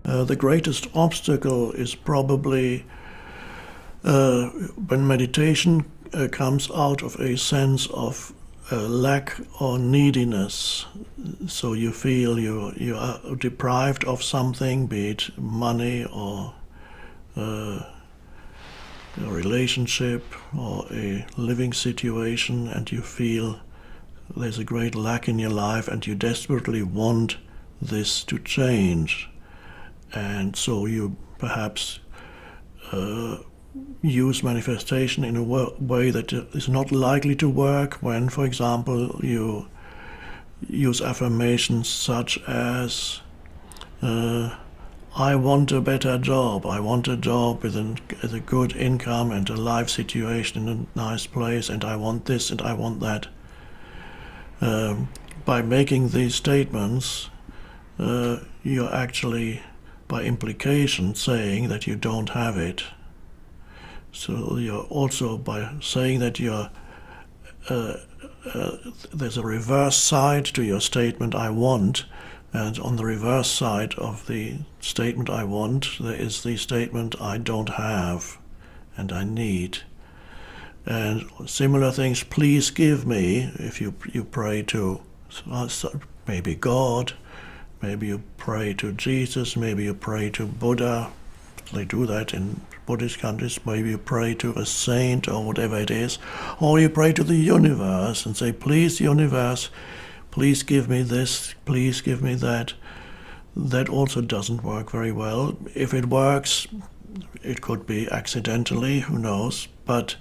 The greatest obstacle is probably when meditation comes out of a sense of lack or neediness. So you feel you are deprived of something, be it money or a relationship or a living situation, and you feel there's a great lack in your life and you desperately want this to change. And so you perhaps use manifestation in a way that is not likely to work when, for example, you use affirmations such as I want a better job, I want a job with a good income and a life situation in a nice place, and I want this and I want that. By making these statements, you're actually, by implication, saying that you don't have it. So you're also, by saying that there's a reverse side to your statement, I want, and on the reverse side of the statement, I want, there is the statement, I don't have, and I need. And similar things, please give me, if you pray to maybe God, maybe you pray to Jesus, maybe you pray to Buddha. They do that in Buddhist countries. Maybe you pray to a saint or whatever it is. Or you pray to the universe and say, please, universe, please give me this, please give me that. That also doesn't work very well. If it works, it could be accidentally, who knows. But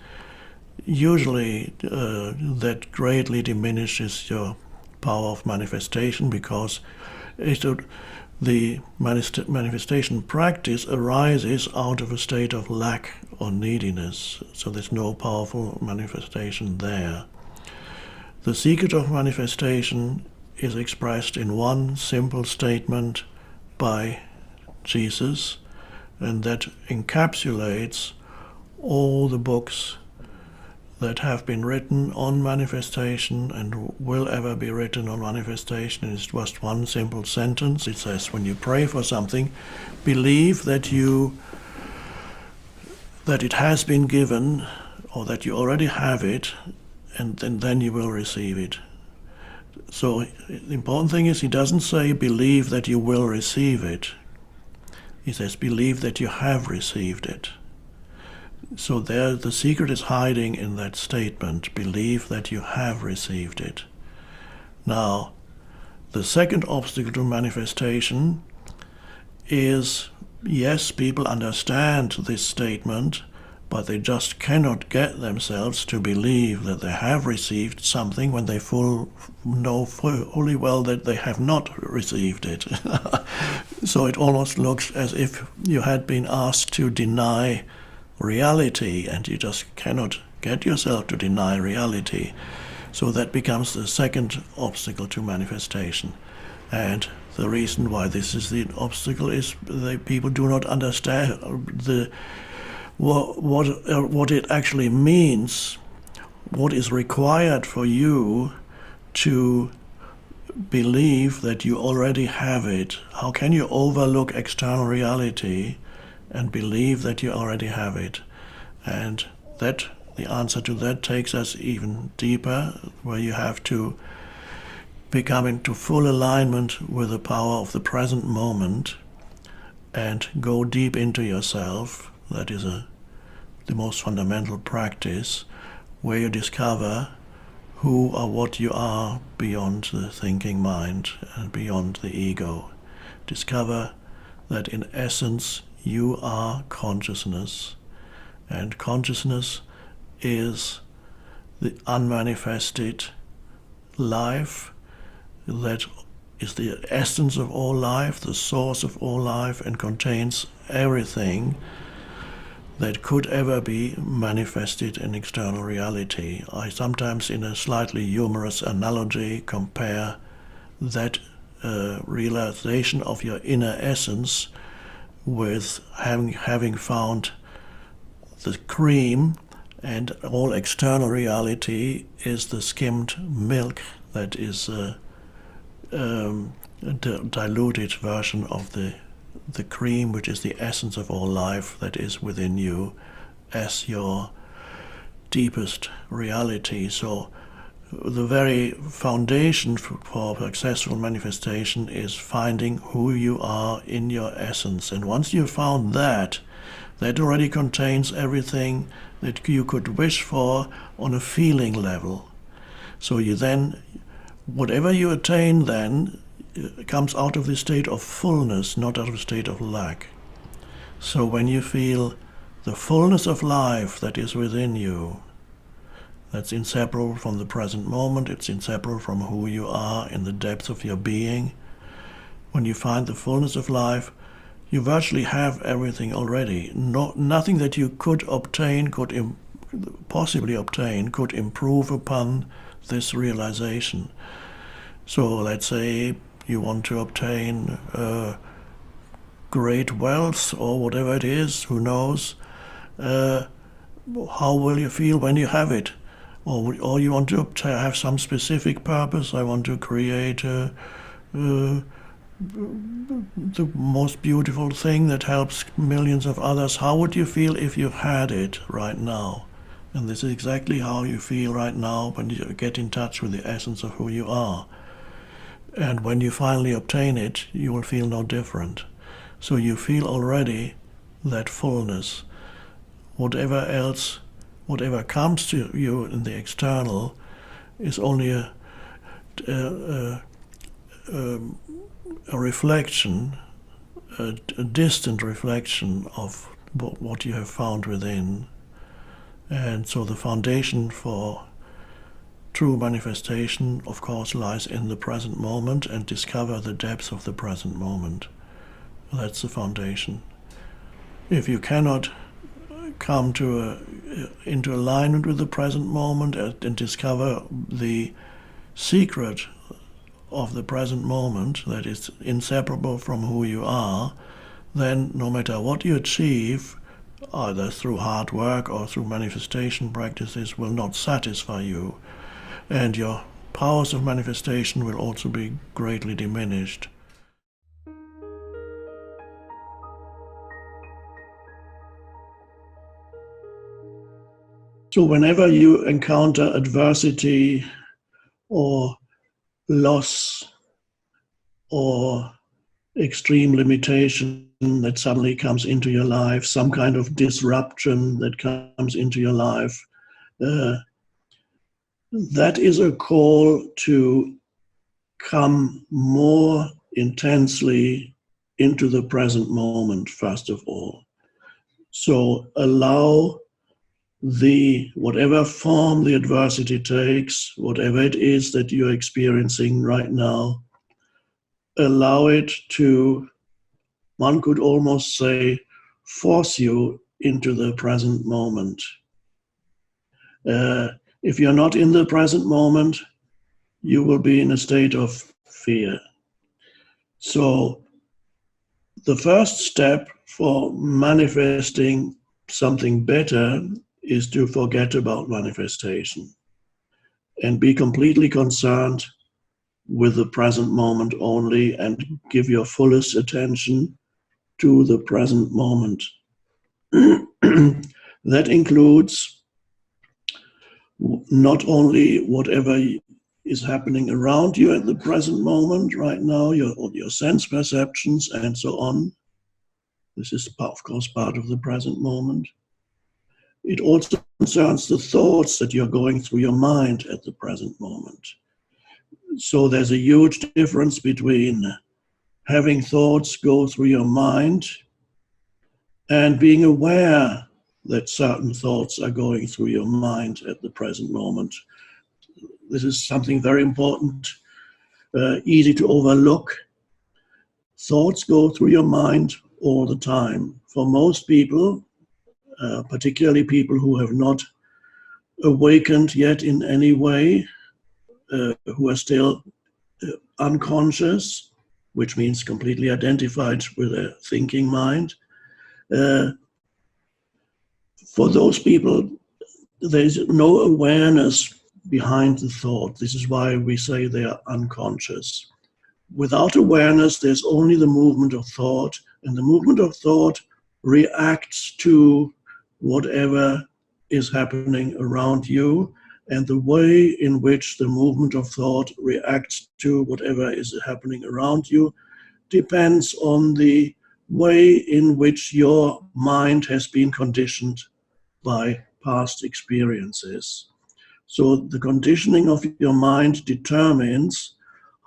usually that greatly diminishes your power of manifestation, because the manifestation practice arises out of a state of lack or neediness, so there's no powerful manifestation there. The secret of manifestation is expressed in one simple statement by Jesus, and that encapsulates all the books that have been written on manifestation and will ever be written on manifestation. It's just one simple sentence. It says, when you pray for something, believe that it has been given, or that you already have it, and then you will receive it. So the important thing is, he doesn't say believe that you will receive it. He says believe that you have received it. So there, the secret is hiding in that statement, believe that you have received it. Now, the second obstacle to manifestation is, yes, people understand this statement, but they just cannot get themselves to believe that they have received something when they know fully well that they have not received it. So it almost looks as if you had been asked to deny reality, and you just cannot get yourself to deny reality. So that becomes the second obstacle to manifestation. And the reason why this is the obstacle is that people do not understand what it actually means, what is required for you to believe that you already have it. How can you overlook external reality and believe that you already have it? And that, the answer to that takes us even deeper, where you have to become into full alignment with the power of the present moment and go deep into yourself. That is the most fundamental practice, where you discover who or what you are beyond the thinking mind and beyond the ego. Discover that in essence you are consciousness, and consciousness is the unmanifested life that is the essence of all life, the source of all life, and contains everything that could ever be manifested in external reality. I sometimes, in a slightly humorous analogy, compare that realization of your inner essence with having found the cream, and all external reality is the skimmed milk that is a diluted version of the the cream, which is the essence of all life that is within you, as your deepest reality. So the very foundation for successful manifestation is finding who you are in your essence. And once you've found that, that already contains everything that you could wish for on a feeling level. So you then, whatever you attain then, comes out of the state of fullness, not out of a state of lack. So when you feel the fullness of life that is within you, that's inseparable from the present moment, it's inseparable from who you are in the depth of your being. When you find the fullness of life, you virtually have everything already. Nothing that you could obtain, possibly obtain, could improve upon this realization. So let's say you want to obtain great wealth or whatever it is, who knows, how will you feel when you have it? Or you want to have some specific purpose. I want to create the most beautiful thing that helps millions of others. How would you feel if you had it right now? And this is exactly how you feel right now when you get in touch with the essence of who you are. And when you finally obtain it, you will feel no different. So you feel already that fullness. Whatever else, whatever comes to you in the external is only a reflection, a distant reflection of what you have found within. And so the foundation for true manifestation, of course, lies in the present moment, and discover the depths of the present moment. That's the foundation. If you cannot come into alignment with the present moment and discover the secret of the present moment that is inseparable from who you are, then no matter what you achieve, either through hard work or through manifestation practices, will not satisfy you, and your powers of manifestation will also be greatly diminished. So whenever you encounter adversity or loss or extreme limitation that suddenly comes into your life, some kind of disruption that comes into your life, that is a call to come more intensely into the present moment, first of all. So allow whatever form the adversity takes, whatever it is that you're experiencing right now, allow it to, one could almost say, force you into the present moment. If you're not in the present moment, you will be in a state of fear. So the first step for manifesting something better is to forget about manifestation and be completely concerned with the present moment only, and give your fullest attention to the present moment. That includes not only whatever is happening around you at the present moment right now, your sense perceptions and so on. This is, of course, part of the present moment. It also concerns the thoughts that you're going through your mind at the present moment. So there's a huge difference between having thoughts go through your mind and being aware that certain thoughts are going through your mind at the present moment. This is something very important, easy to overlook. Thoughts go through your mind all the time. For most people, particularly people who have not awakened yet in any way, who are still unconscious, which means completely identified with their thinking mind. For those people, there's no awareness behind the thought. This is why we say they are unconscious. Without awareness, there's only the movement of thought, And the movement of thought reacts to whatever is happening around you. And the way in which the movement of thought reacts to whatever is happening around you depends on the way in which your mind has been conditioned by past experiences. So the conditioning of your mind determines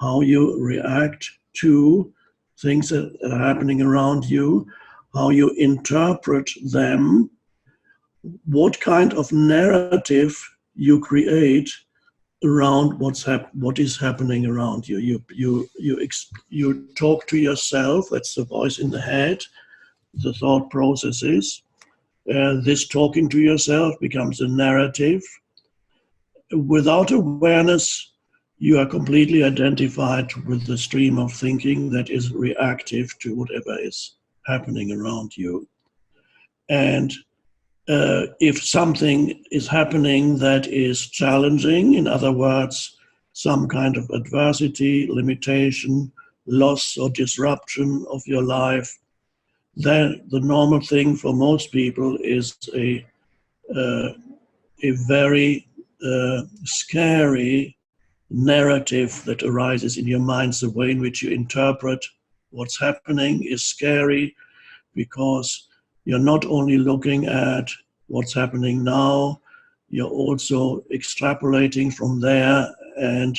how you react to things that are happening around you, how you interpret them, what kind of narrative you create around what is happening around you. You talk to yourself. That's the voice in the head, the thought processes. This talking to yourself becomes a narrative. Without awareness, you are completely identified with the stream of thinking that is reactive to whatever is happening around you. And if something is happening that is challenging, in other words, some kind of adversity, limitation, loss or disruption of your life, then the normal thing for most people is a very scary narrative that arises in your mind. The way in which you interpret what's happening is scary, because you're not only looking at what's happening now, you're also extrapolating from there and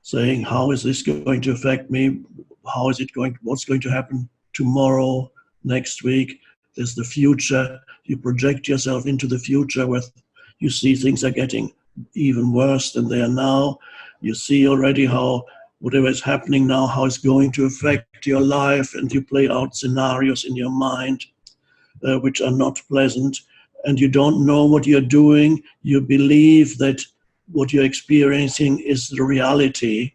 saying, how is this going to affect me? What's going to happen tomorrow, next week? There's the future. You project yourself into the future where you see things are getting even worse than they are now. You see already how whatever is happening now, how it's going to affect your life, and you play out scenarios in your mind which are not pleasant, and you don't know what you're doing. You believe that what you're experiencing is the reality,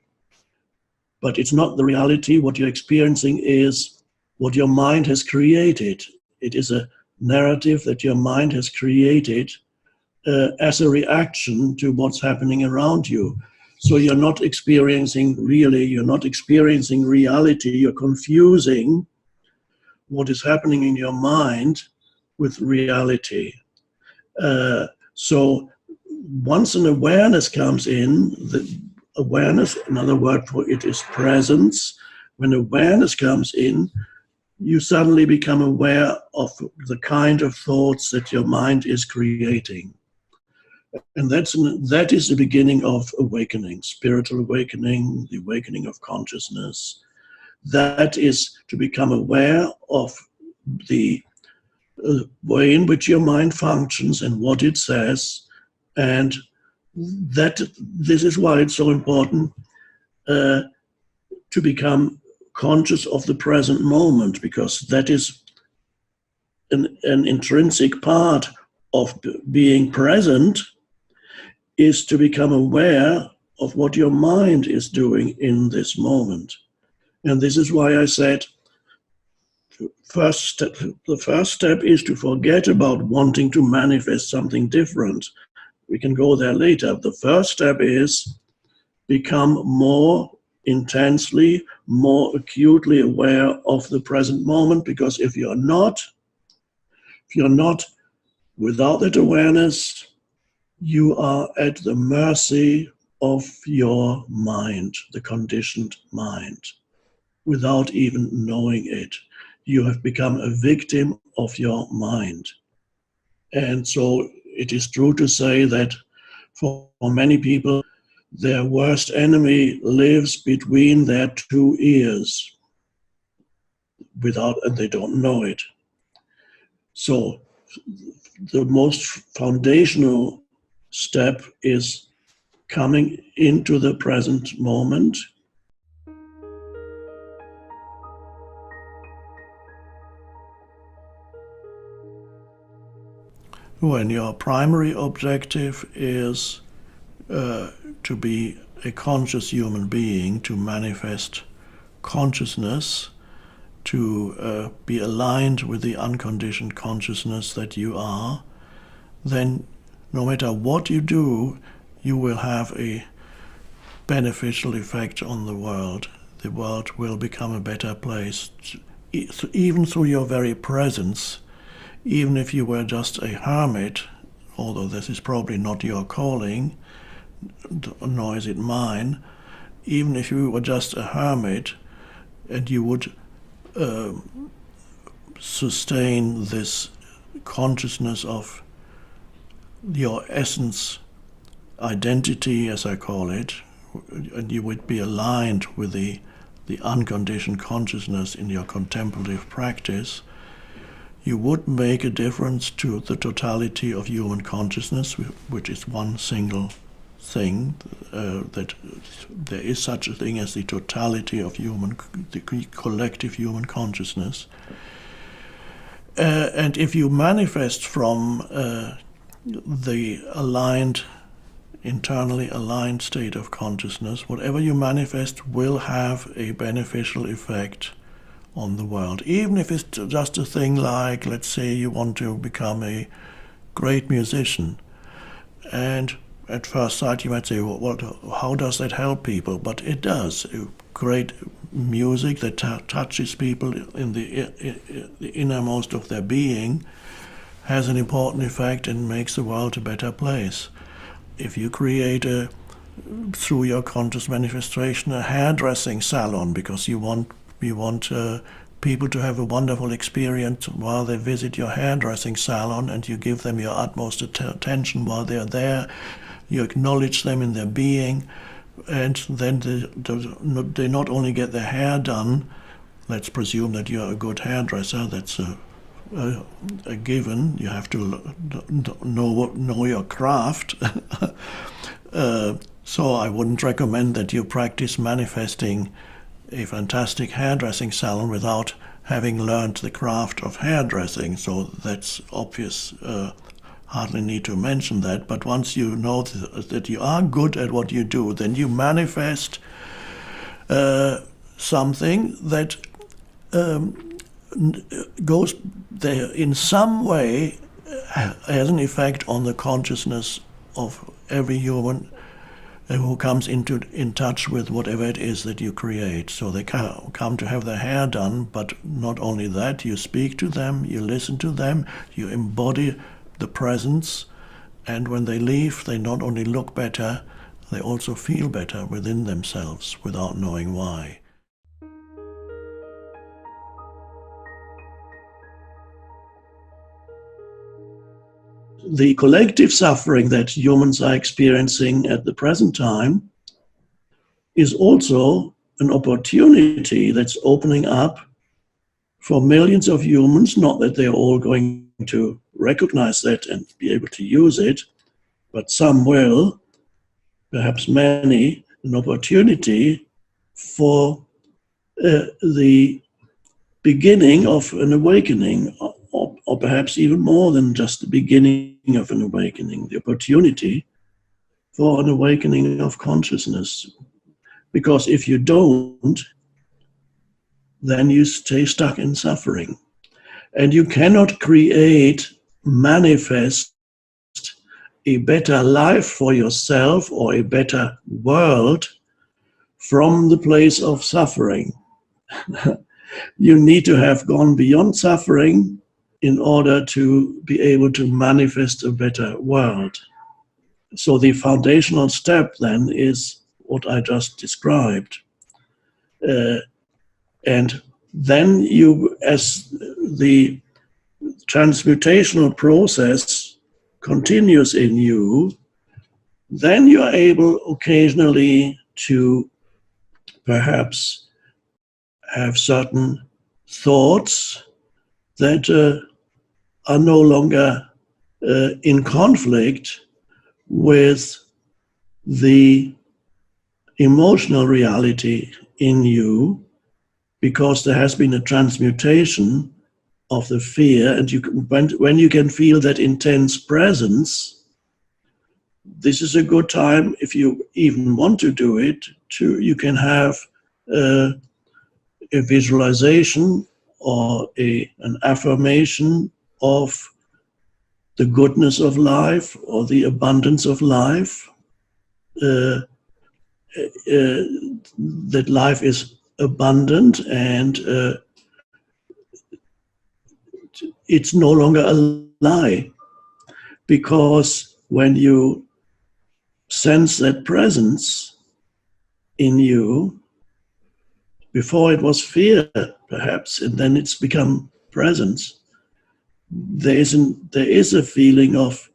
but it's not the reality. What you're experiencing is what your mind has created. It is a narrative that your mind has created as a reaction to what's happening around you. So you're not experiencing reality, you're confusing what is happening in your mind with reality. So once an awareness comes in, the awareness, another word for it is presence. When awareness comes in, you suddenly become aware of the kind of thoughts that your mind is creating. And that is the beginning of awakening, spiritual awakening, the awakening of consciousness. That is to become aware of the way in which your mind functions and what it says. And this is why it's so important to become conscious of the present moment, because that is an intrinsic part of being present, is to become aware of what your mind is doing in this moment. And this is why I said the first step is to forget about wanting to manifest something different. We can go there later. The first step is become more intensely, more acutely aware of the present moment, because if you're not without that awareness, you are at the mercy of your mind, the conditioned mind, without even knowing it. You have become a victim of your mind. And so it is true to say that for many people, their worst enemy lives between their two ears, and they don't know it. So the most foundational step is coming into the present moment. When your primary objective is to be a conscious human being, to manifest consciousness, to be aligned with the unconditioned consciousness that you are, then no matter what you do, you will have a beneficial effect on the world. The world will become a better place. even through your very presence, even if you were just a hermit, although this is probably not your calling, nor is it mine, even if you were just a hermit and you would sustain this consciousness of your essence, identity as I call it, and you would be aligned with the unconditioned consciousness in your contemplative practice, you would make a difference to the totality of human consciousness, which is one single thing, that there is such a thing as the totality of the collective human consciousness. And if you manifest from the internally aligned state of consciousness, whatever you manifest will have a beneficial effect on the world. Even if it's just a thing like, let's say you want to become a great musician, and at first sight you might say, well, how does that help people? But it does. Great music that touches people in the innermost of their being has an important effect and makes the world a better place. If you create through your conscious manifestation, a hairdressing salon because you want people to have a wonderful experience while they visit your hairdressing salon, and you give them your utmost attention while they're there, you acknowledge them in their being, and then they not only get their hair done, let's presume that you're a good hairdresser, that's a given, you have to know your craft. So I wouldn't recommend that you practice manifesting a fantastic hairdressing salon without having learned the craft of hairdressing. So that's obvious, hardly need to mention that. But once you know that you are good at what you do, then you manifest something that goes there in some way, has an effect on the consciousness of every human who comes in touch with whatever it is that you create. So they come to have their hair done, but not only that, you speak to them, you listen to them, you embody the presence, and when they leave, they not only look better, they also feel better within themselves without knowing why. The collective suffering that humans are experiencing at the present time is also an opportunity that's opening up for millions of humans, not that they're all going to recognize that and be able to use it, but some will, perhaps many, an opportunity for the beginning of an awakening, or perhaps even more than just the beginning of an awakening, the opportunity for an awakening of consciousness. Because if you don't, then you stay stuck in suffering. And you cannot manifest a better life for yourself or a better world from the place of suffering. You need to have gone beyond suffering in order to be able to manifest a better world. So the foundational step then is what I just described. And then you, as the transmutational process continues in you, then you are able occasionally to perhaps have certain thoughts that are no longer in conflict with the emotional reality in you, because there has been a transmutation of the fear, and when you can feel that intense presence, this is a good time, if you even want to do it, you can have a visualization or an affirmation of the goodness of life or the abundance of life, that life is abundant and it's no longer a lie, because when you sense that presence in you, before it was fear, perhaps, and then it's become presence, there is a feeling of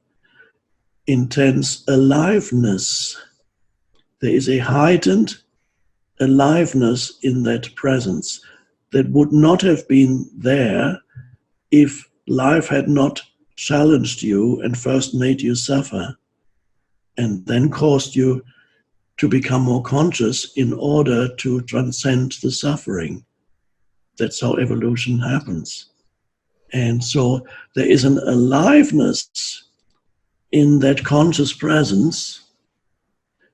intense aliveness. There is a heightened aliveness in that presence that would not have been there if life had not challenged you and first made you suffer and then caused you to become more conscious in order to transcend the suffering. That's how evolution happens. And so there is an aliveness in that conscious presence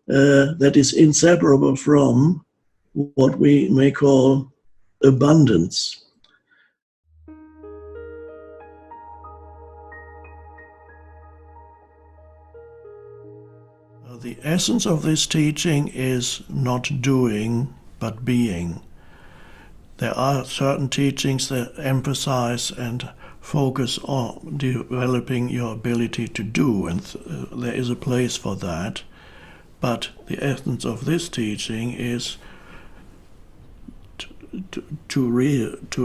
that is inseparable from what we may call abundance. The essence of this teaching is not doing, but being. There are certain teachings that emphasize and focus on developing your ability to do, and there is a place for that. But the essence of this teaching is to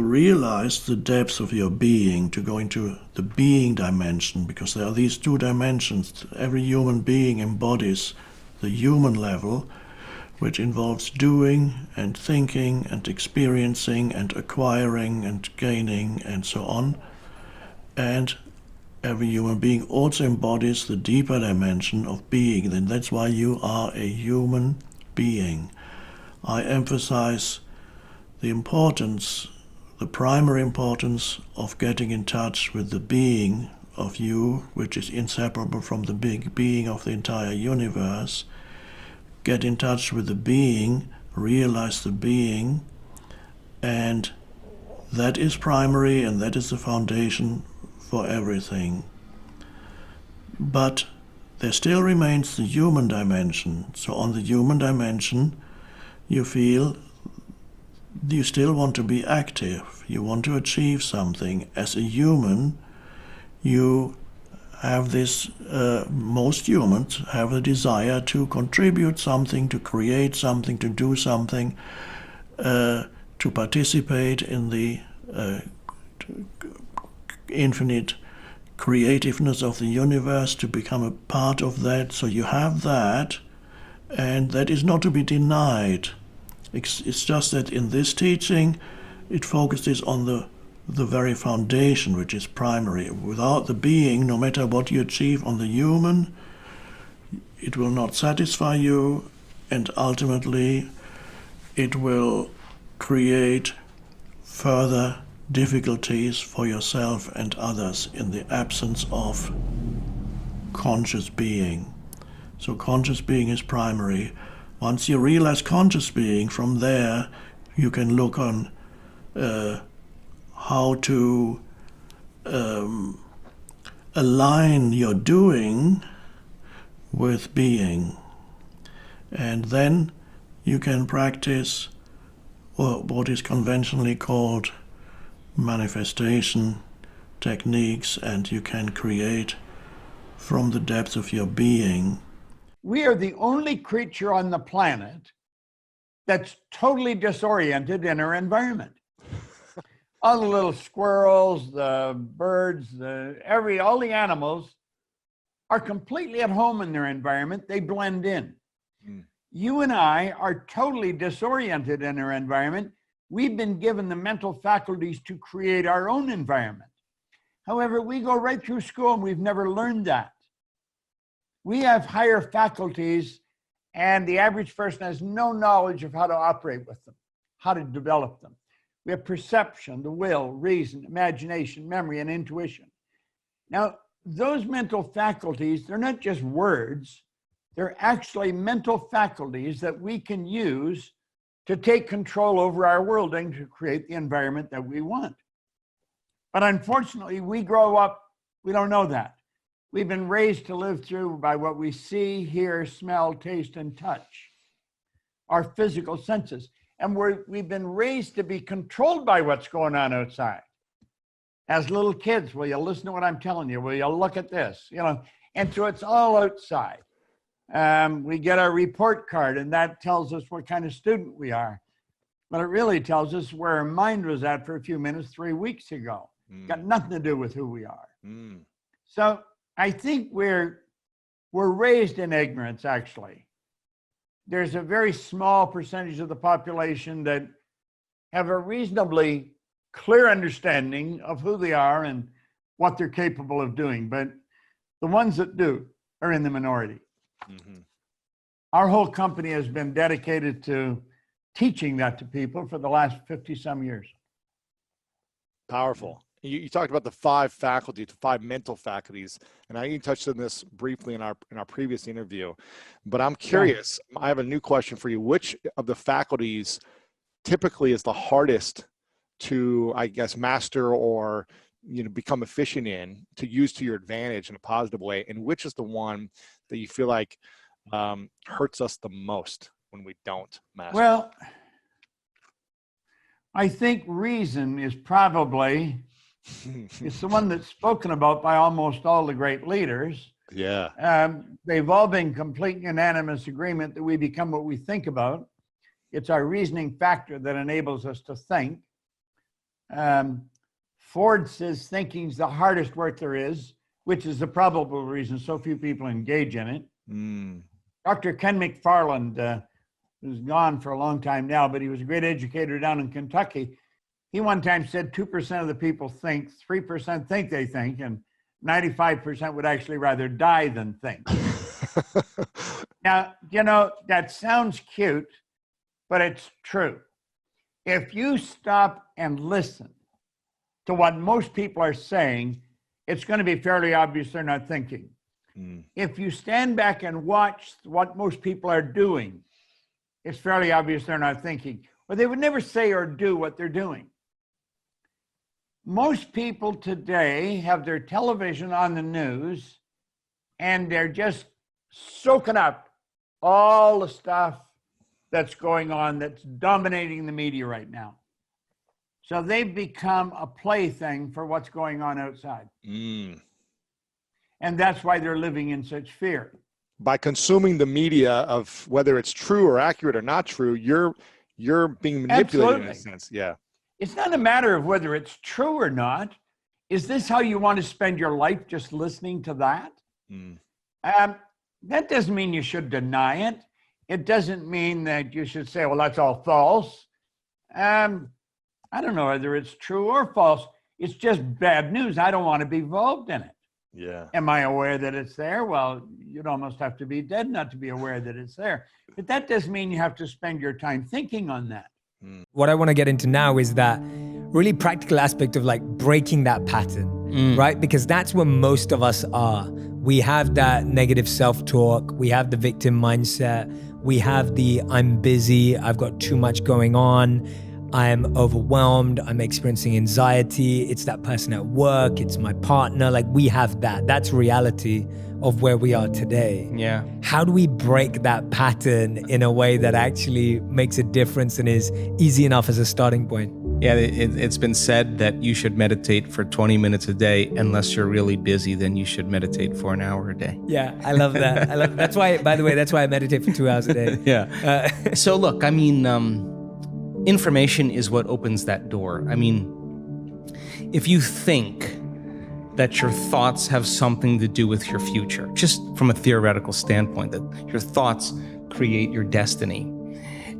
realize the depths of your being, to go into the being dimension, because there are these two dimensions. Every human being embodies the human level, which involves doing and thinking and experiencing and acquiring and gaining and so on. And every human being also embodies the deeper dimension of being. Then that's why you are a human being. I emphasize the importance, the primary importance of getting in touch with the being of you, which is inseparable from the big being of the entire universe. Get in touch with the being, realize the being, and that is primary, and that is the foundation for everything. But there still remains the human dimension. So on the human dimension, you feel you still want to be active. You want to achieve something. As a human, you have this, most humans have a desire to contribute something, to create something, to do something, to participate in the infinite creativeness of the universe, to become a part of that. So you have that, and that is not to be denied. It's just that in this teaching, it focuses on the very foundation, which is primary. Without the being, no matter what you achieve on the human, it will not satisfy you, and ultimately it will create further difficulties for yourself and others in the absence of conscious being. So conscious being is primary. Once you realize conscious being, from there you can look on how to align your doing with being. And then you can practice what is conventionally called manifestation techniques, and you can create from the depths of your being. We are the only creature on the planet that's totally disoriented in our environment. All the little squirrels, the birds, all the animals are completely at home in their environment. They blend in. You and I are totally disoriented in our environment. We've been given the mental faculties to create our own environment. However, we go right through school and we've never learned that. We have higher faculties, and the average person has no knowledge of how to operate with them, how to develop them. We have perception, the will, reason, imagination, memory, and intuition. Now, those mental faculties, they're not just words, they're actually mental faculties that we can use to take control over our world and to create the environment that we want. But unfortunately, we grow up, we don't know that. We've been raised to live through by what we see, hear, smell, taste, and touch, our physical senses. And we've been raised to be controlled by what's going on outside. As little kids, will you listen to what I'm telling you? Will you look at this? You know, and so it's all outside. We get our report card, and that tells us what kind of student we are. But it really tells us where our mind was at for a few minutes 3 weeks ago. Got nothing to do with who we are. So I think we're raised in ignorance, actually. There's a very small percentage of the population that have a reasonably clear understanding of who they are and what they're capable of doing. But the ones that do are in the minority. Our whole company has been dedicated to teaching that to people for the last 50 some years. Powerful. You talked about the 5 faculties, the 5 mental faculties, and I even touched on this briefly in our previous interview. But I'm curious. I have a new question for you. Which of the faculties typically is the hardest to, I guess, master or become efficient in, to use to your advantage in a positive way, and which is the one that you feel like hurts us the most when we don't master? Well, I think reason is probably it's the one that's spoken about by almost all the great leaders. Yeah. They've all been complete unanimous agreement that we become what we think about. It's our reasoning factor that enables us to think. Ford says thinking's the hardest work there is, which is the probable reason so few people engage in it. Dr. Ken McFarland, who's gone for a long time now, but he was a great educator down in Kentucky. He one time said 2% of the people think, 3% think they think, and 95% would actually rather die than think. Now, that sounds cute, but it's true. If you stop and listen to what most people are saying, it's going to be fairly obvious they're not thinking. If you stand back and watch what most people are doing, it's fairly obvious they're not thinking. Or they would never say or do what they're doing. Most people today have their television on the news, and they're just soaking up all the stuff that's going on, that's dominating the media right now. So they've become a plaything for what's going on outside. And that's why they're living in such fear. By consuming the media, of whether it's true or accurate or not true, you're being manipulated. Absolutely. In a sense. Yeah. It's not a matter of whether it's true or not. Is this how you want to spend your life, just listening to that? That doesn't mean you should deny it. It doesn't mean that you should say, well, that's all false. I don't know whether it's true or false. It's just bad news. I don't want to be involved in it. Yeah. Am I aware that it's there? Well, you'd almost have to be dead not to be aware that it's there. But that doesn't mean you have to spend your time thinking on that. What I want to get into now is that really practical aspect of like breaking that pattern, right? Because that's where most of us are. We have that negative self-talk. We have the victim mindset. We have the I'm busy. I've got too much going on. I'm overwhelmed. I'm experiencing anxiety. It's that person at work. It's my partner. Like we have that. That's reality of where we are today. Yeah. How do we break that pattern in a way that actually makes a difference and is easy enough as a starting point? Yeah, it's been said that you should meditate for 20 minutes a day. Unless you're really busy, then you should meditate for an hour a day. Yeah, I love that. That's why, by the way, that's why I meditate for 2 hours a day. Yeah. So look, I mean, information is what opens that door. I mean, if you think that your thoughts have something to do with your future, just from a theoretical standpoint, that your thoughts create your destiny,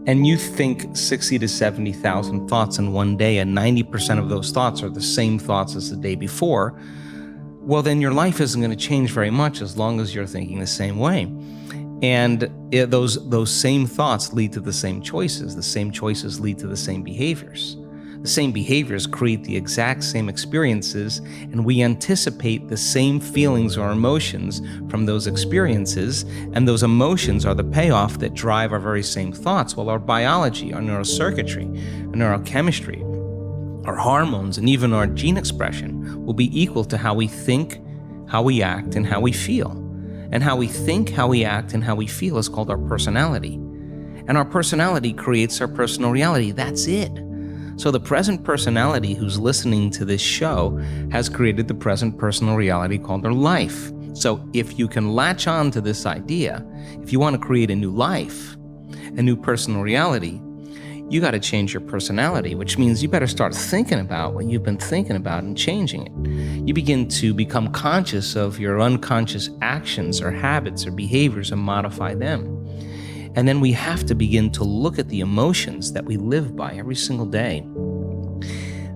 and you think 60 to 70,000 thoughts in one day, and 90% of those thoughts are the same thoughts as the day before, well, then your life isn't going to change very much as long as you're thinking the same way. And those same thoughts lead to the same choices. The same choices lead to the same behaviors. The same behaviors create the exact same experiences, and we anticipate the same feelings or emotions from those experiences, and those emotions are the payoff that drive our very same thoughts. Well, our biology, our neurocircuitry, our neurochemistry, our hormones, and even our gene expression will be equal to how we think, how we act, and how we feel. And how we think, how we act, and how we feel is called our personality. And our personality creates our personal reality. That's it. So the present personality who's listening to this show has created the present personal reality called their life. So if you can latch on to this idea, if you want to create a new life, a new personal reality, you got to change your personality, which means you better start thinking about what you've been thinking about and changing it. You begin to become conscious of your unconscious actions or habits or behaviors and modify them. And then we have to begin to look at the emotions that we live by every single day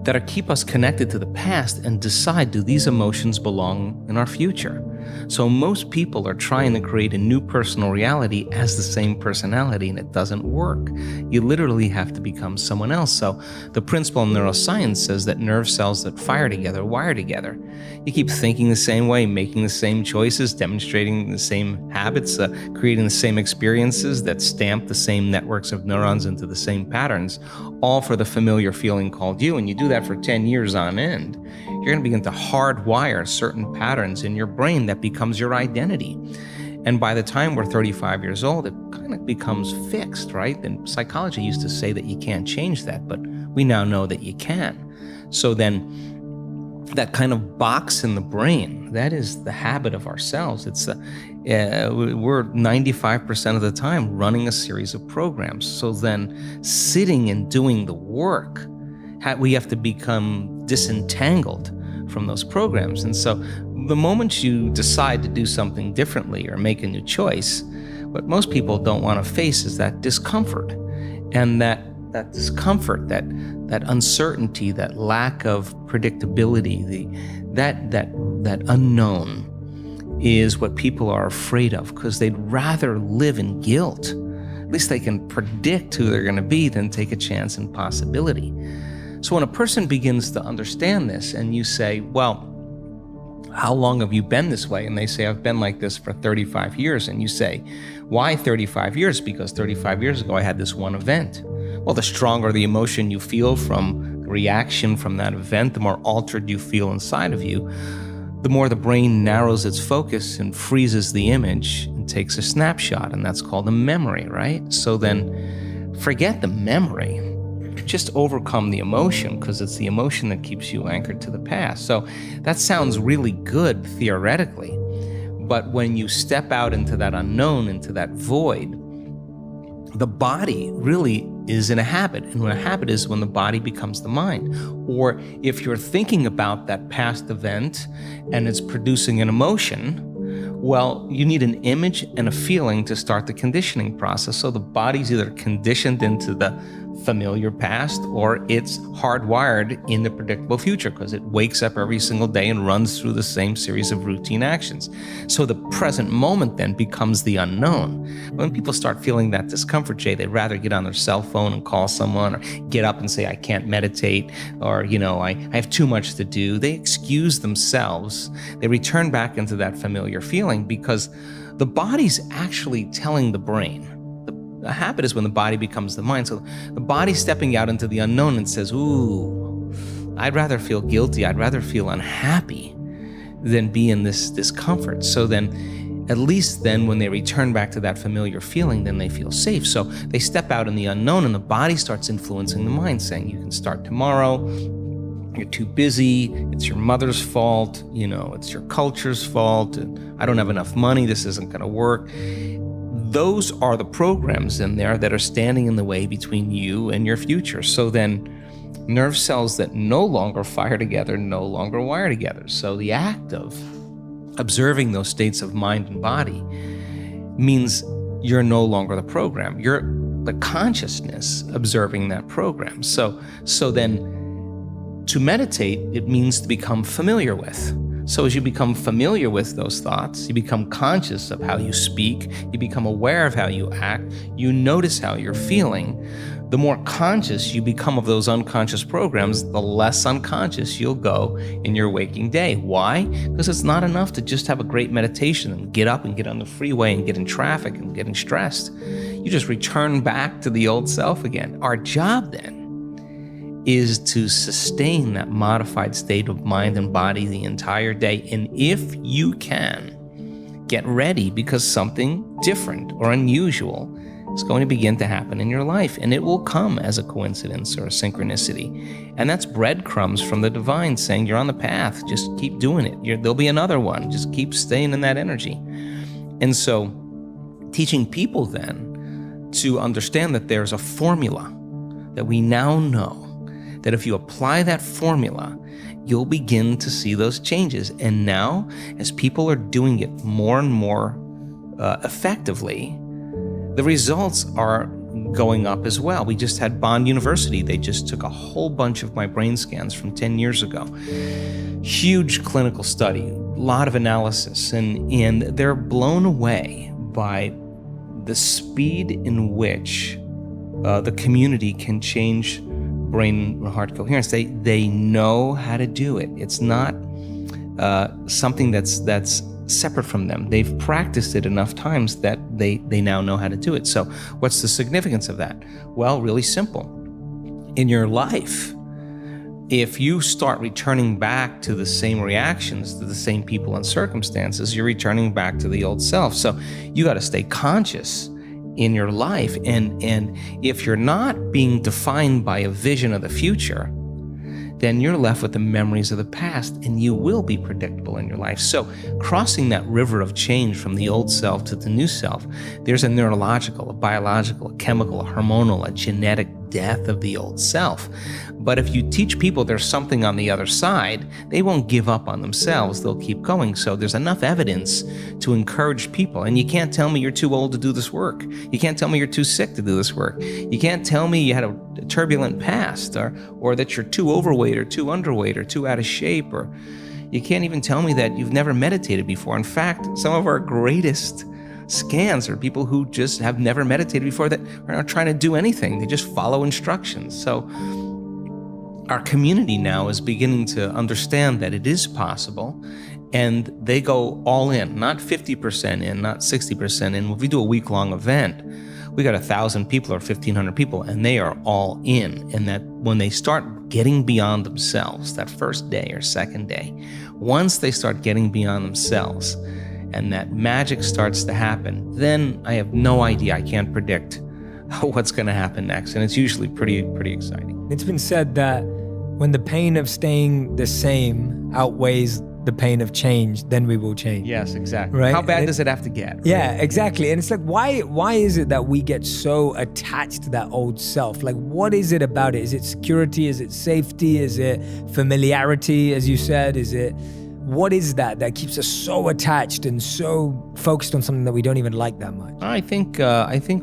that keep us connected to the past and decide, do these emotions belong in our future? So most people are trying to create a new personal reality as the same personality, and it doesn't work. You literally have to become someone else. So the principle in neuroscience says that nerve cells that fire together wire together. You keep thinking the same way, making the same choices, demonstrating the same habits, creating the same experiences that stamp the same networks of neurons into the same patterns, all for the familiar feeling called you. And you do that for 10 years on end, you're going to begin to hardwire certain patterns in your brain that becomes your identity. And by the time we're 35 years old, it kind of becomes fixed, right? And psychology used to say that you can't change that, but we now know that you can. So then that kind of box in the brain, that is the habit of ourselves. It's we're 95% of the time running a series of programs. So then sitting and doing the work, we have to become disentangled from those programs. And so the moment you decide to do something differently or make a new choice, what most people don't want to face is that discomfort. And that discomfort, that uncertainty, that lack of predictability, that unknown is what people are afraid of, because they'd rather live in guilt. At least they can predict who they're going to be than take a chance in possibility. So when a person begins to understand this and you say, well, how long have you been this way? And they say, I've been like this for 35 years. And you say, why 35 years? Because 35 years ago, I had this one event. Well, the stronger the emotion you feel from the reaction from that event, the more altered you feel inside of you, the more the brain narrows its focus and freezes the image and takes a snapshot. And that's called a memory, right? So then forget the memory. Just overcome the emotion, because it's the emotion that keeps you anchored to the past. So that sounds really good theoretically, but when you step out into that unknown, into that void, the body really is in a habit. And when a habit is when the body becomes the mind. Or if you're thinking about that past event and it's producing an emotion, well, you need an image and a feeling to start the conditioning process. So the body's either conditioned into the familiar past or it's hardwired in the predictable future, because it wakes up every single day and runs through the same series of routine actions. So the present moment then becomes the unknown. When people start feeling that discomfort, Jay, they'd rather get on their cell phone and call someone, or get up and say, I can't meditate, or, I have too much to do. They excuse themselves. They return back into that familiar feeling, because the body's actually telling the brain. A habit is when the body becomes the mind. So the body's stepping out into the unknown and says, ooh, I'd rather feel guilty. I'd rather feel unhappy than be in this discomfort. So then, at least then when they return back to that familiar feeling, then they feel safe. So they step out in the unknown and the body starts influencing the mind, saying, you can start tomorrow. You're too busy. It's your mother's fault. It's your culture's fault. I don't have enough money. This isn't going to work. Those are the programs in there that are standing in the way between you and your future. So then nerve cells that no longer fire together no longer wire together. So the act of observing those states of mind and body means you're no longer the program. You're the consciousness observing that program. So then to meditate, it means to become familiar with. So as you become familiar with those thoughts, you become conscious of how you speak, you become aware of how you act, you notice how you're feeling. The more conscious you become of those unconscious programs, the less unconscious you'll go in your waking day. Why? Because it's not enough to just have a great meditation and get up and get on the freeway and get in traffic and getting stressed. You just return back to the old self again. Our job then is to sustain that modified state of mind and body the entire day. And if you can, get ready, because something different or unusual is going to begin to happen in your life, and it will come as a coincidence or a synchronicity. And that's breadcrumbs from the divine saying you're on the path, just keep doing it. There'll be another one, just keep staying in that energy. And so teaching people then to understand that there's a formula that we now know, that if you apply that formula, you'll begin to see those changes. And now, as people are doing it more and more effectively, the results are going up as well. We just had Bond University. They just took a whole bunch of my brain scans from 10 years ago. Huge clinical study, a lot of analysis, and they're blown away by the speed in which the community can change brain and heart coherence. They know how to do it. It's not something that's separate from them. They've practiced it enough times that they now know how to do it. So what's the significance of that? Well, really simple. In your life, if you start returning back to the same reactions, to the same people and circumstances, you're returning back to the old self. So you got to stay conscious in your life. And if you're not being defined by a vision of the future, then you're left with the memories of the past, and you will be predictable in your life. So crossing that river of change from the old self to the new self, there's a neurological, a biological, a chemical, a hormonal, a genetic death of the old self. But if you teach people there's something on the other side, they won't give up on themselves. They'll keep going. So there's enough evidence to encourage people. And you can't tell me you're too old to do this work. You can't tell me you're too sick to do this work. You can't tell me you had a turbulent past, or that you're too overweight or too underweight or too out of shape, or you can't even tell me that you've never meditated before. In fact, some of our greatest scans are people who just have never meditated before, that are not trying to do anything. They just follow instructions. So our community now is beginning to understand that it is possible, and they go all in, not 50% in, not 60% in. If we do a week-long event, we got 1,000 people or 1,500 people, and they are all in. And that when they start getting beyond themselves, that first day or second day, once they start getting beyond themselves and that magic starts to happen, then I have no idea. I can't predict what's going to happen next. And it's usually pretty exciting. It's been said that when the pain of staying the same outweighs the pain of change, then we will change. Yes, exactly. Right? How bad does it have to get? Right? Yeah, exactly. And it's like, why is it that we get so attached to that old self? Like, what is it about it? Is it security? Is it safety? Is it familiarity, as you said? What is that keeps us so attached and so focused on something that we don't even like that much? I think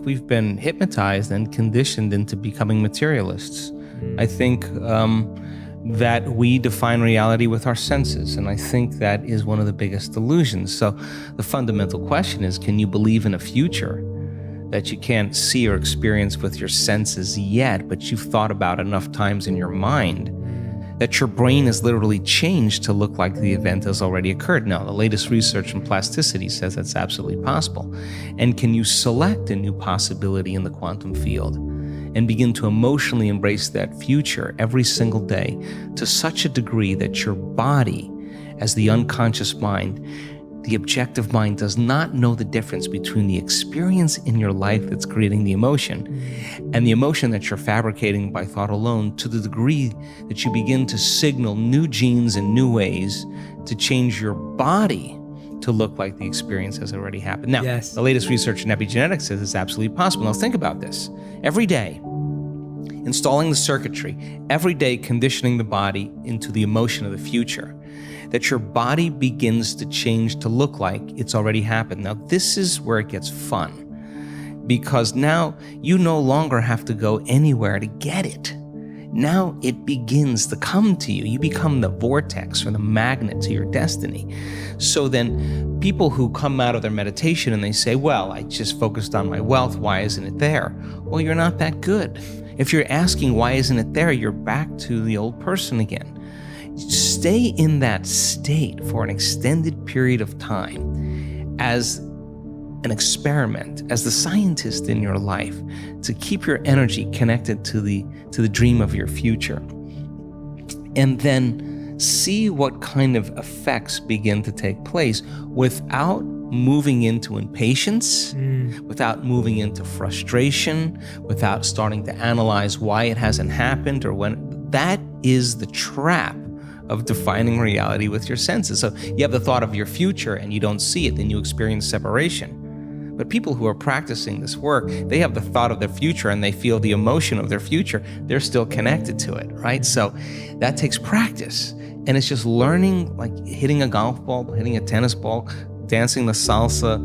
we've been hypnotized and conditioned into becoming materialists. I think that we define reality with our senses, and I think that is one of the biggest delusions. So the fundamental question is, can you believe in a future that you can't see or experience with your senses yet, but you've thought about enough times in your mind that your brain is literally changed to look like the event has already occurred? Now, the latest research in plasticity says that's absolutely possible. And can you select a new possibility in the quantum field and begin to emotionally embrace that future every single day to such a degree that your body, as the unconscious mind, the objective mind, does not know the difference between the experience in your life that's creating the emotion and the emotion that you're fabricating by thought alone, to the degree that you begin to signal new genes and new ways to change your body to look like the experience has already happened. Now, Yes. The latest research in epigenetics says it's absolutely possible. Now, think about this. Every day, installing the circuitry, every day conditioning the body into the emotion of the future, that your body begins to change to look like it's already happened. Now, this is where it gets fun, because now you no longer have to go anywhere to get it. Now it begins to come to you. You become the vortex or the magnet to your destiny. So then people who come out of their meditation and they say, well, I just focused on my wealth, why isn't it there? Well, you're not that good. If you're asking why isn't it there, you're back to the old person again. Stay in that state for an extended period of time as an experiment, as the scientist in your life, to keep your energy connected to the dream of your future. And then see what kind of effects begin to take place without moving into impatience, without moving into frustration, without starting to analyze why it hasn't happened or when. That is the trap of defining reality with your senses. So you have the thought of your future and you don't see it, then you experience separation. But people who are practicing this work, they have the thought of their future and they feel the emotion of their future. They're still connected to it, right? So that takes practice. And it's just learning, like hitting a golf ball, hitting a tennis ball, dancing the salsa,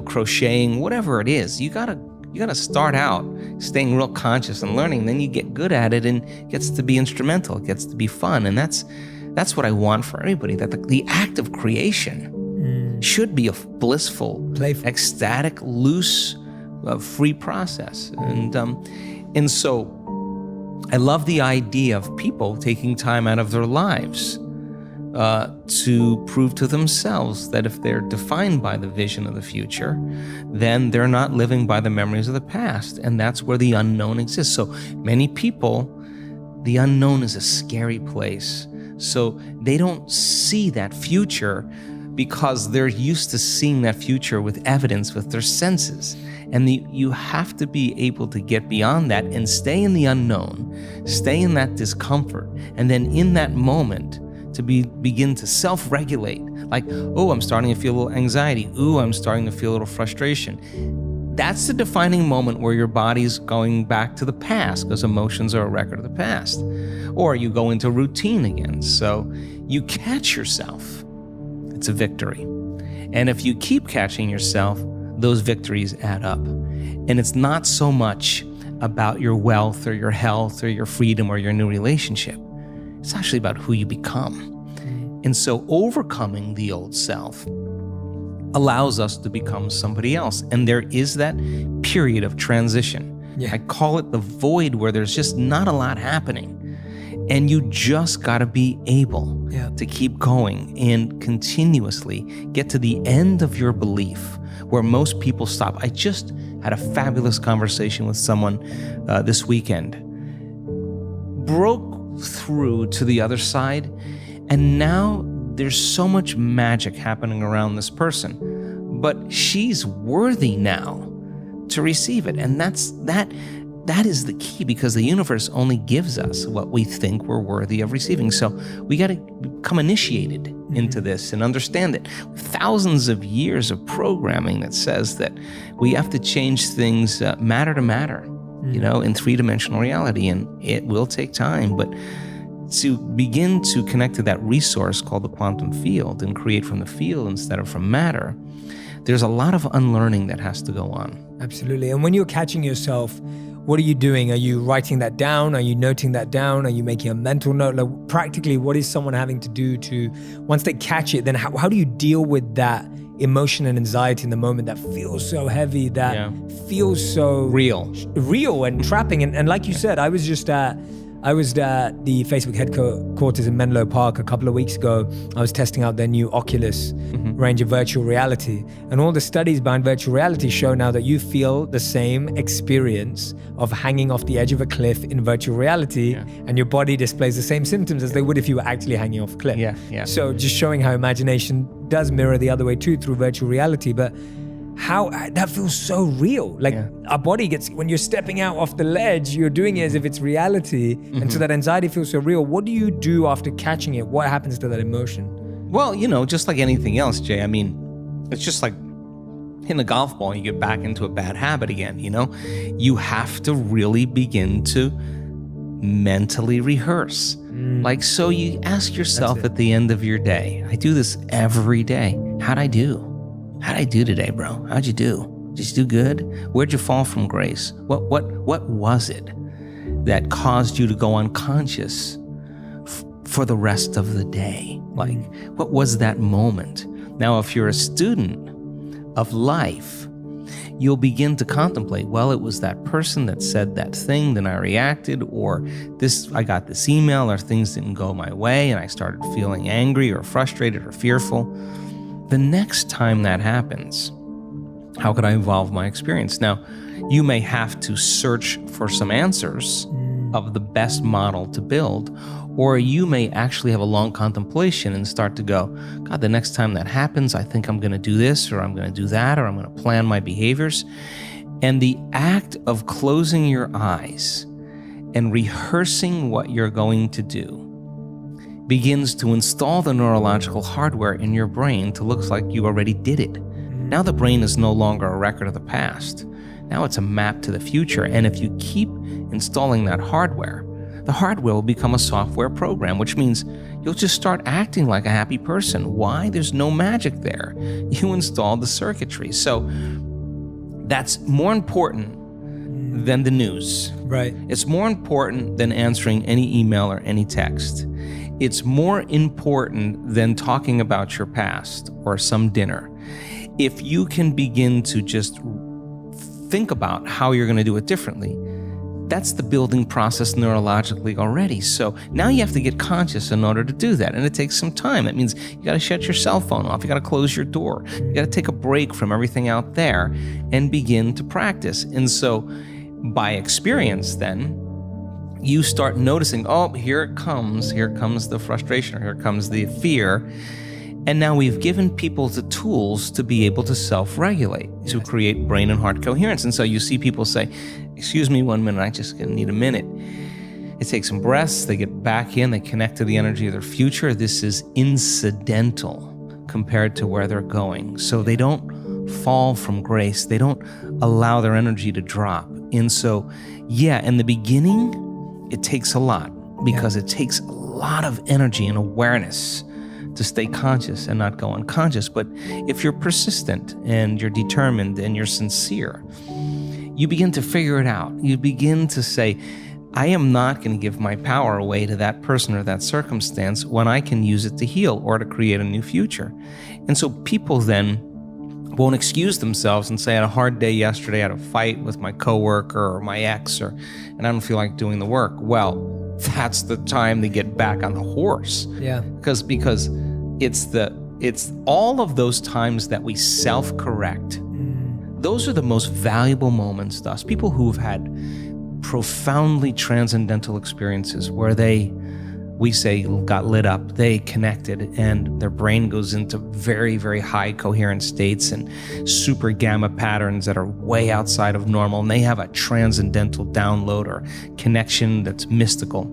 crocheting, whatever it is. You gotta start out staying real conscious and learning. Then you get good at it and it gets to be instrumental. It gets to be fun. And that's what I want for everybody, that the act of creation should be a blissful, playful, ecstatic, loose, free process. And so I love the idea of people taking time out of their lives to prove to themselves that if they're defined by the vision of the future, then they're not living by the memories of the past. And that's where the unknown exists. So many people, the unknown is a scary place. So they don't see that future because they're used to seeing that future with evidence, with their senses. And you have to be able to get beyond that and stay in the unknown, stay in that discomfort, and then in that moment to begin to self-regulate. Like, oh, I'm starting to feel a little anxiety. Ooh, I'm starting to feel a little frustration. That's the defining moment where your body's going back to the past, because emotions are a record of the past. Or you go into routine again. So you catch yourself. It's a victory. And if you keep catching yourself, those victories add up. And it's not so much about your wealth or your health or your freedom or your new relationship. It's actually about who you become. And so overcoming the old self allows us to become somebody else. And there is that period of transition. Yeah. I call it the void, where there's just not a lot happening. And you just got to be able to keep going and continuously get to the end of your belief, where most people stop. I just had a fabulous conversation with someone this weekend. Broke through to the other side, and now there's so much magic happening around this person. But she's worthy now to receive it. And that is the key, because the universe only gives us what we think we're worthy of receiving. So we got to become initiated into this and understand that thousands of years of programming that says that we have to change things matter to matter, in three-dimensional reality. And it will take time, but to begin to connect to that resource called the quantum field and create from the field instead of from matter, there's a lot of unlearning that has to go on. Absolutely. And when you're catching yourself, what are you doing? Are you writing that down? Are you noting that down? Are you making a mental note? Like, practically, what is someone having to do to, once they catch it, then how do you deal with that emotion and anxiety in the moment that feels so heavy, that feels so real and trapping? And like you said, I was at the Facebook headquarters in Menlo Park a couple of weeks ago. I was testing out their new Oculus range of virtual reality. And all the studies behind virtual reality show now that you feel the same experience of hanging off the edge of a cliff in virtual reality, and your body displays the same symptoms as they would if you were actually hanging off a cliff. So just showing how imagination does mirror the other way too through virtual reality. But how that feels so real. Like our body gets, when you're stepping out off the ledge, you're doing it as if it's reality. And so that anxiety feels so real. What do you do after catching it? What happens to that emotion? Well, just like anything else, Jay, I mean, it's just like hitting a golf ball and you get back into a bad habit again, You have to really begin to mentally rehearse. Like, so you ask yourself at the end of your day, I do this every day. How'd I do? How'd I do today, bro? How'd you do? Did you do good? Where'd you fall from grace? What was it that caused you to go unconscious for the rest of the day? Like, what was that moment? Now, if you're a student of life, you'll begin to contemplate, well, it was that person that said that thing, then I reacted, or I got this email, or things didn't go my way, and I started feeling angry or frustrated or fearful. The next time that happens, how could I evolve my experience? Now, you may have to search for some answers of the best model to build, Or you may actually have a long contemplation and start to go, God, the next time that happens, I think I'm going to do this, or I'm going to do that, or I'm going to plan my behaviors. And the act of closing your eyes and rehearsing what you're going to do begins to install the neurological hardware in your brain to look like you already did it. Now the brain is no longer a record of the past. Now it's a map to the future. And if you keep installing that hardware, the hardware will become a software program, which means you'll just start acting like a happy person. Why? There's no magic there. You installed the circuitry. So that's more important than the news. Right. It's more important than answering any email or any text. It's more important than talking about your past or some dinner. If you can begin to just think about how you're going to do it differently, that's the building process neurologically already. So now you have to get conscious in order to do that. And it takes some time. That means you got to shut your cell phone off. You got to close your door. You got to take a break from everything out there and begin to practice. And so by experience then, you start noticing, oh, here it comes the frustration, or here comes the fear. And now we've given people the tools to be able to self-regulate, to create brain and heart coherence. And so you see people say, excuse me 1 minute, I just need a minute. They take some breaths, they get back in, they connect to the energy of their future. This is incidental compared to where they're going. So they don't fall from grace. They don't allow their energy to drop. And so, yeah, in the beginning, it takes a lot, because it takes a lot of energy and awareness to stay conscious and not go unconscious. But if you're persistent and you're determined and you're sincere, you begin to figure it out. You begin to say, I am not going to give my power away to that person or that circumstance when I can use it to heal or to create a new future. And so people then won't excuse themselves and say, I had a hard day yesterday, I had a fight with my coworker or my ex, and I don't feel like doing the work. Well, that's the time to get back on the horse. Yeah. Because it's all of those times that we self-correct. Those are the most valuable moments to us. People who have had profoundly transcendental experiences where we say, got lit up, they connected, and their brain goes into very, very high coherent states and super gamma patterns that are way outside of normal, and they have a transcendental download or connection that's mystical.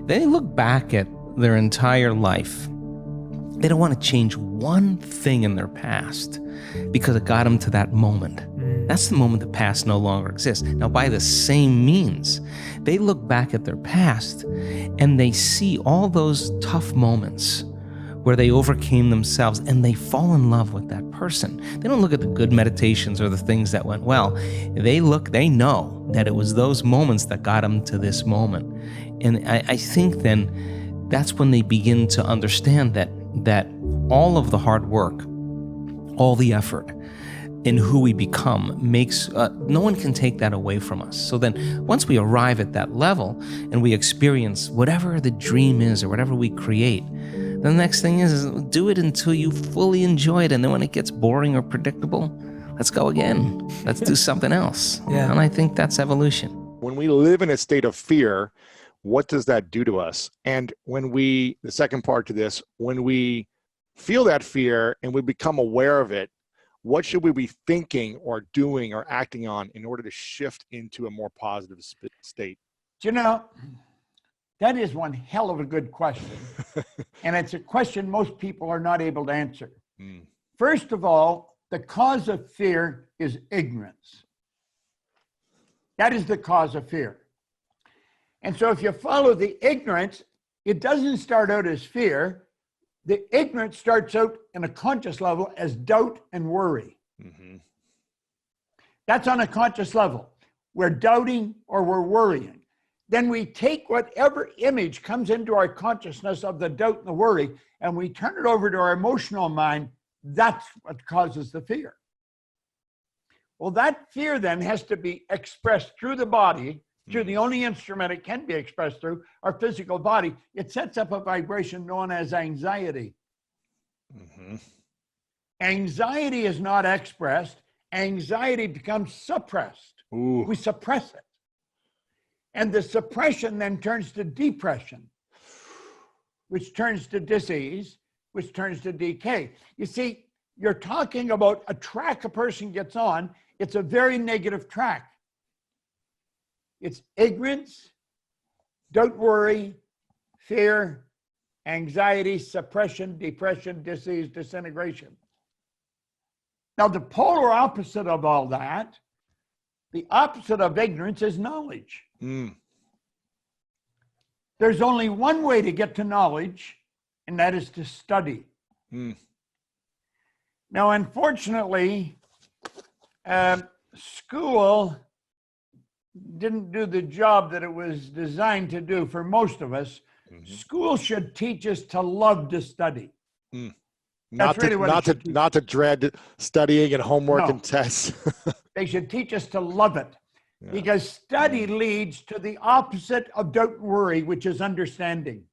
They look back at their entire life. They don't want to change one thing in their past because it got them to that moment. That's the moment the past no longer exists. Now, by the same means, they look back at their past and they see all those tough moments where they overcame themselves and they fall in love with that person. They don't look at the good meditations or the things that went well. They know that it was those moments that got them to this moment. And I think then that's when they begin to understand that all of the hard work, all the effort, in who we become makes, no one can take that away from us. So then once we arrive at that level and we experience whatever the dream is or whatever we create, the next thing is do it until you fully enjoy it. And then when it gets boring or predictable, let's go again. Let's do something else. Yeah. And I think that's evolution. When we live in a state of fear, what does that do to us? And the second part to this, when we feel that fear and we become aware of it, what should we be thinking or doing or acting on in order to shift into a more positive state? You know, that is one hell of a good question. And it's a question most people are not able to answer. First of all, the cause of fear is ignorance. That is the cause of fear. And so if you follow the ignorance, it doesn't start out as fear. The ignorance starts out in a conscious level as doubt and worry. That's on a conscious level. We're doubting or we're worrying. Then we take whatever image comes into our consciousness of the doubt and the worry, and we turn it over to our emotional mind. That's what causes the fear. Well, that fear then has to be expressed through the body, through the only instrument it can be expressed through, our physical body. It sets up a vibration known as anxiety. Anxiety is not expressed. Anxiety becomes suppressed. We suppress it. And the suppression then turns to depression. which turns to disease, which turns to decay. You see, you're talking about a track a person gets on. It's a very negative track. It's ignorance, don't worry, fear, anxiety, suppression, depression, disease, disintegration. Now, the polar opposite of all that, the opposite of ignorance is knowledge. There's only one way to get to knowledge, and that is to study. Now, unfortunately, school didn't do the job that it was designed to do for most of us. School should teach us to love to study. Not to dread studying and homework and tests. They should teach us to love it, because study leads to the opposite of don't worry, which is understanding.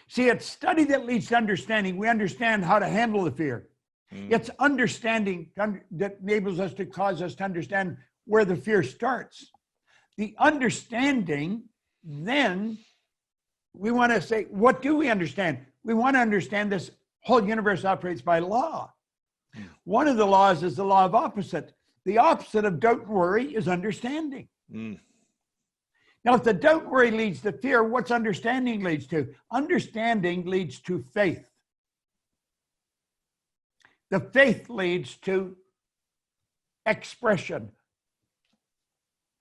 See, it's study that leads to understanding. We understand how to handle the fear. It's understanding that enables us to cause us to understand where the fear starts. The understanding, then we want to say, what do we understand? We want to understand this whole universe operates by law. One of the laws is the law of opposite. The opposite of don't worry is understanding. Now, if the don't worry leads to fear, what's understanding leads to? Understanding leads to faith. The faith leads to expression,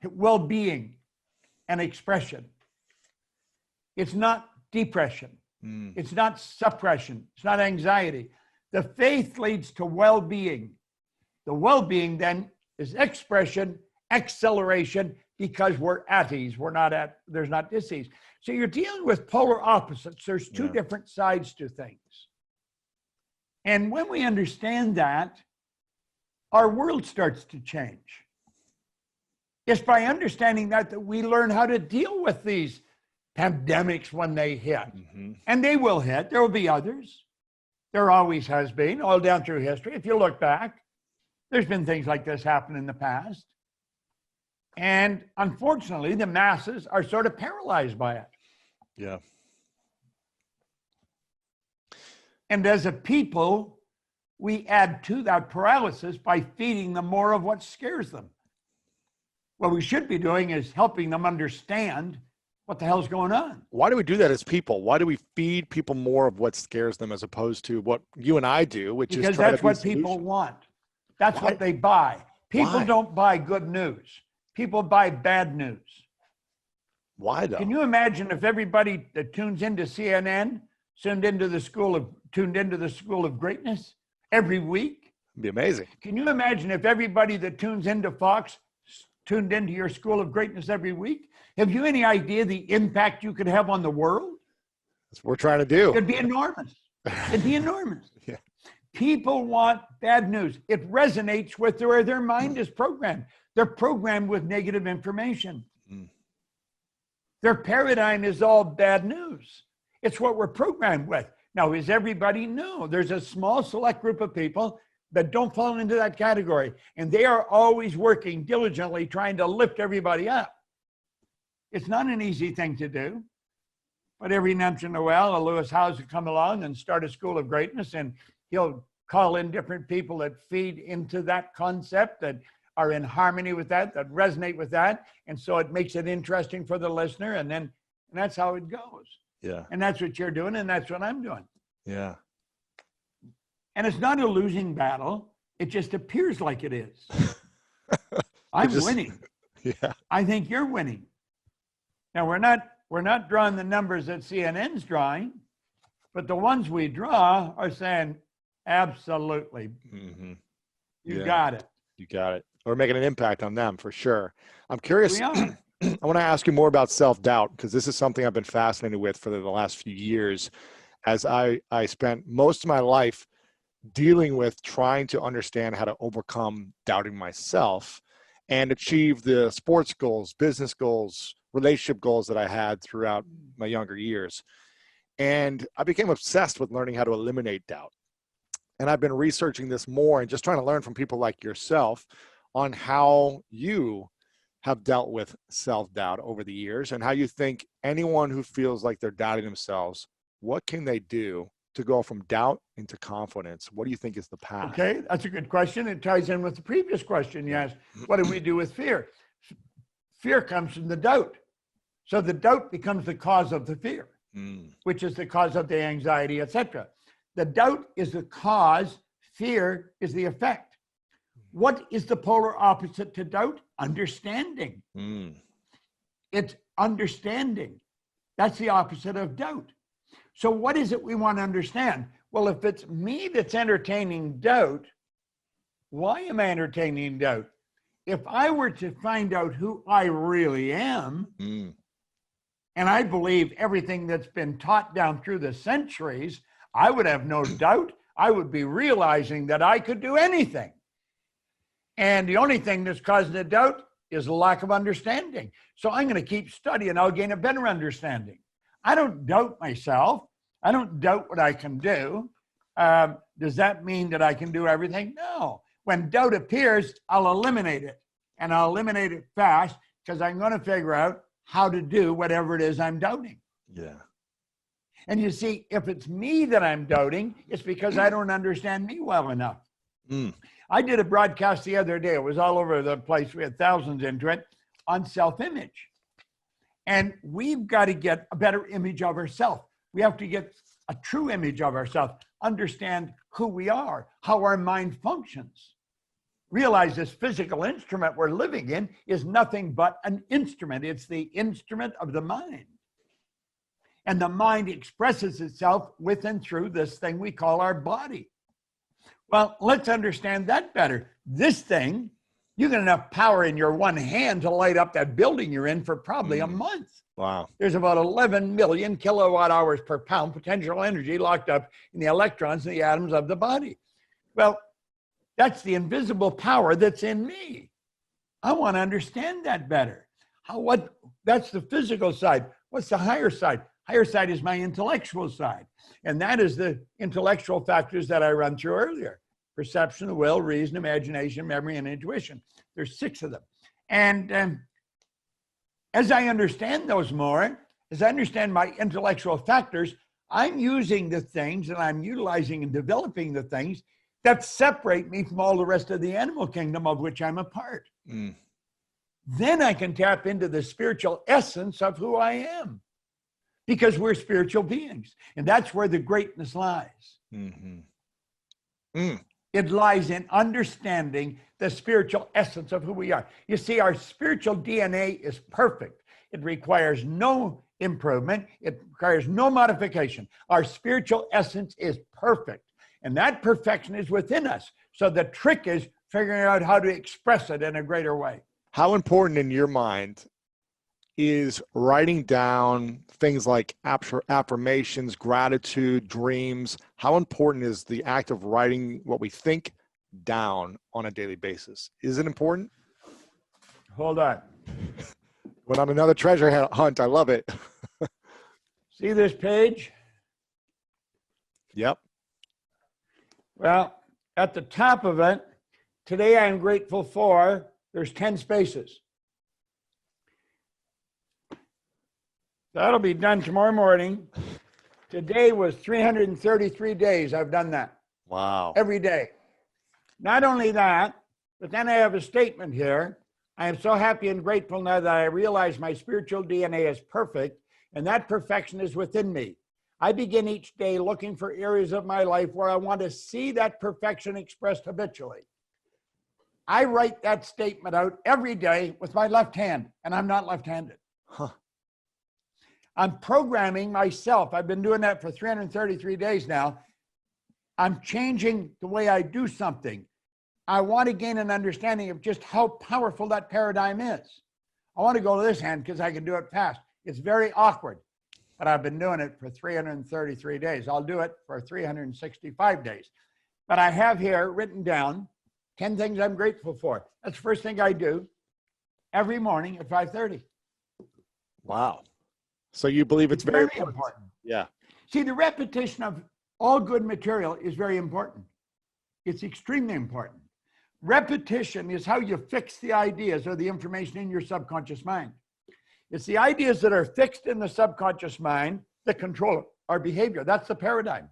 well-being, and expression. It's not depression. It's not suppression. It's not anxiety. The faith leads to well-being. The well-being then is expression, acceleration, because we're at ease. There's not disease. So you're dealing with polar opposites. There's two different sides to things. And when we understand that, our world starts to change. It's by understanding that we learn how to deal with these pandemics when they hit. And they will hit. There will be others. There always has been, all down through history. If you look back, there's been things like this happen in the past. And unfortunately, the masses are sort of paralyzed by it. Yeah. And as a people, we add to that paralysis by feeding them more of what scares them. What we should be doing is helping them understand what the hell's going on. Why do we do that as people? Why do we feed people more of what scares them as opposed to what you and I do, which is try that's what people want. That's what they buy. People don't buy good news. People buy bad news. Why though? Can you imagine if everybody that tunes into CNN tuned into the school of greatness every week? It'd be amazing. Can you imagine if everybody that tunes into Fox tuned into your school of greatness every week? Have you any idea the impact you could have on the world? That's what we're trying to do. It'd be enormous. It'd be enormous. Yeah. People want bad news. It resonates with where their mind is programmed. They're programmed with negative information. Their paradigm is all bad news. It's what we're programmed with. Now, is everybody? No. There's a small select group of people that don't fall into that category. And they are always working diligently trying to lift everybody up. It's not an easy thing to do. But every once in a while, a Lewis Howes will come along and start a school of greatness, and he'll call in different people that feed into that concept, that are in harmony with that, that resonate with that. And so it makes it interesting for the listener. And that's how it goes. Yeah. And that's what you're doing. And that's what I'm doing. Yeah. And it's not a losing battle. It just appears like it is. I'm winning. Yeah. I think you're winning. Now, we're not drawing the numbers that CNN's drawing, but the ones we draw are saying, absolutely. You got it. You got it. We're making an impact on them for sure. I'm curious. We are. I want to ask you more about self-doubt, because this is something I've been fascinated with for the last few years, as I spent most of my life dealing with trying to understand how to overcome doubting myself and achieve the sports goals, business goals, relationship goals that I had throughout my younger years. And I became obsessed with learning how to eliminate doubt. And I've been researching this more and just trying to learn from people like yourself on how you have dealt with self-doubt over the years, and how you think anyone who feels like they're doubting themselves, what can they do to go from doubt into confidence? What do you think is the path? Okay, that's a good question. It ties in with the previous question you asked. What do we do with fear? Fear comes from the doubt. So the doubt becomes the cause of the fear, which is the cause of the anxiety, etc. The doubt is the cause, fear is the effect. What is the polar opposite to doubt? Understanding. It's understanding. That's the opposite of doubt. So what is it we want to understand? Well, if it's me that's entertaining doubt, why am I entertaining doubt? If I were to find out who I really am, and I believe everything that's been taught down through the centuries, I would have no doubt. I would be realizing that I could do anything. And the only thing that's causing the doubt is a lack of understanding. So I'm going to keep studying. I'll gain a better understanding. I don't doubt myself. I don't doubt what I can do. Does that mean that I can do everything? No. When doubt appears, I'll eliminate it. And I'll eliminate it fast because I'm going to figure out how to do whatever it is I'm doubting. Yeah. And you see, if it's me that I'm doubting, it's because I don't understand me well enough. I did a broadcast the other day. It was all over the place. We had thousands into it on self-image. And we've got to get a better image of ourselves. We have to get a true image of ourselves, understand who we are, how our mind functions. Realize this physical instrument we're living in is nothing but an instrument. It's the instrument of the mind. And the mind expresses itself with and through this thing we call our body. Well, let's understand that better. This thing, you get enough power in your one hand to light up that building you're in for probably a month. Wow. There's about 11 million kilowatt hours per pound potential energy locked up in the electrons and the atoms of the body. Well, that's the invisible power that's in me. I want to understand that better. That's the physical side. What's the higher side? Higher side is my intellectual side. And that is the intellectual factors that I run through earlier. Perception, the will, reason, imagination, memory, and intuition. There's 6 of them. And as I understand those more, as I understand my intellectual factors, I'm using the things and I'm utilizing and developing the things that separate me from all the rest of the animal kingdom of which I'm a part. Then I can tap into the spiritual essence of who I am, because we're spiritual beings. And that's where the greatness lies. It lies in understanding the spiritual essence of who we are. You see, our spiritual DNA is perfect. It requires no improvement. It requires no modification. Our spiritual essence is perfect. And that perfection is within us. So the trick is figuring out how to express it in a greater way. How important in your mind is writing down things like affirmations, gratitude, dreams? How important is the act of writing what we think down on a daily basis? Is it important? Hold on. Went on another treasure hunt. I love it. See this page? Yep. Well, at the top of it, today I am grateful for, there's 10 spaces. That'll be done tomorrow morning. Today was 333 days I've done that. Wow. Every day. Not only that, but then I have a statement here. I am so happy and grateful now that I realize my spiritual DNA is perfect, and that perfection is within me. I begin each day looking for areas of my life where I want to see that perfection expressed habitually. I write that statement out every day with my left hand, and I'm not left-handed. I'm programming myself. I've been doing that for 333 days now. I'm changing the way I do something. I want to gain an understanding of just how powerful that paradigm is. I want to go to this hand because I can do it fast. It's very awkward, but I've been doing it for 333 days. I'll do it for 365 days. But I have here written down 10 things I'm grateful for. That's the first thing I do every morning at 5:30. Wow. So you believe it's very important. Yeah. See, the repetition of all good material is very important. It's extremely important. Repetition is how you fix the ideas or the information in your subconscious mind. It's the ideas that are fixed in the subconscious mind that control our behavior. That's the paradigm.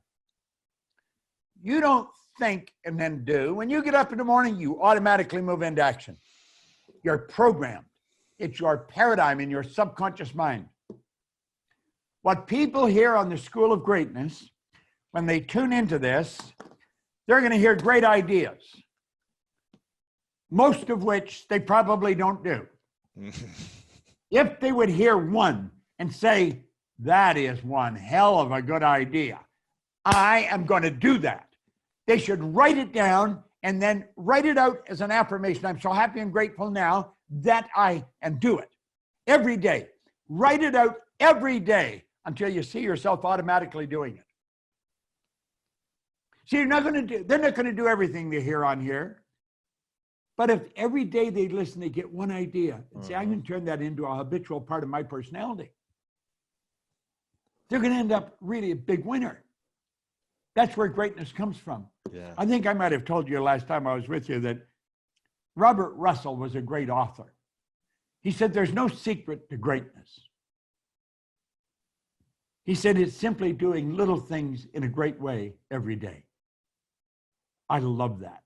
You don't think and then do. When you get up in the morning, you automatically move into action. You're programmed. It's your paradigm in your subconscious mind. What people hear on the School of Greatness, when they tune into this, they're going to hear great ideas, most of which they probably don't do. If they would hear one and say, that is one hell of a good idea, I am going to do that, they should write it down and then write it out as an affirmation. I'm so happy and grateful now that I am, do it every day. Write it out every day until you see yourself automatically doing it. See, they're not going to do everything they hear on here. But if every day they listen, they get one idea and say, I'm going to turn that into a habitual part of my personality, they're going to end up really a big winner. That's where greatness comes from. Yeah. I think I might have told you last time I was with you that Robert Russell was a great author. He said, there's no secret to greatness. He said, it's simply doing little things in a great way every day. I love that.